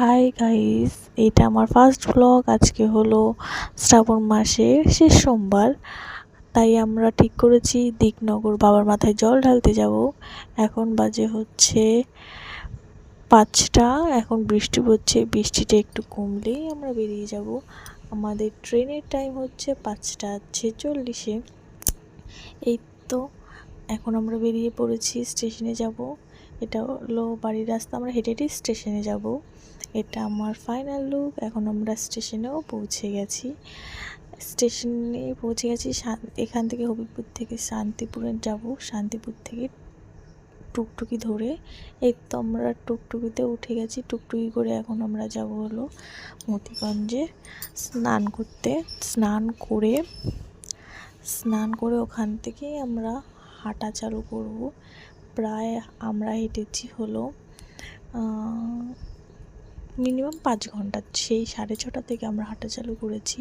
Hi guys, এটা আমার first blog. আজকে হলো শ্রাবণ মাসের শেষ সোমবার, তাই আমরা ঠিক করেছি দিকনগর বাবার মাথায় জল ঢালতে যাব। এখন বাজে হচ্ছে 5টা। এখন বৃষ্টি পড়ছে, বৃষ্টিটা একটু কমলেই আমরা বেরিয়ে যাব। আমাদের ট্রেনের টাইম হচ্ছে 5টা 46-এ। এই তো এখন আমরা বেরিয়ে পড়েছি, স্টেশনে যাব। এটা হলো বাড়ির রাস্তা, আমরা হেঁটে হেঁটে স্টেশনে যাব। এটা আমার ফাইনাল লুক। এখন আমরা স্টেশনেও পৌঁছে গেছি। এখান থেকে হবিবপুর থেকে শান্তিপুরে যাব। শান্তিপুর থেকে টুকটুকি ধরে এই তো আমরা টুকটুকিতে উঠে গেছি। টুকটুকি করে এখন আমরা যাব হলো মতিগঞ্জে স্নান করতে। স্নান করে ওখান থেকেই আমরা হাঁটা চালু করব। প্রায় আমরা হেঁটেছি হলো মিনিমাম 5 ঘন্টা। সেই 6:30 থেকে আমরা হাঁটা চালু করেছি।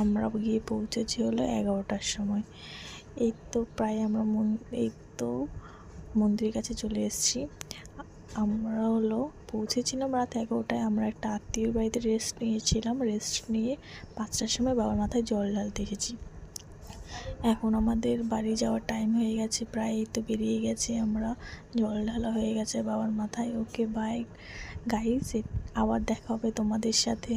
আমরা গিয়ে পৌঁছেছি হলো 11টার সময়। এই তো প্রায় আমরা মন্দিরের কাছে চলে এসেছি। আমরা পৌঁছেছিলাম রাত 11টায়। আমরা একটা আত্মীয়র বাড়িতে রেস্ট নিয়েছিলাম। রেস্ট নিয়ে 5টার সময় বাবার মাথায় জল ঢালতে এসেছি। এখন আমাদের বাড়ি যাওয়ার টাইম হয়ে গেছে, প্রায় এই তো বেরিয়ে গেছে। আমরা জল ঢালা হয়ে গেছে বাবার মাথায়। ওকে বাই গাইস, আবার দেখা হবে তোমাদের সাথে।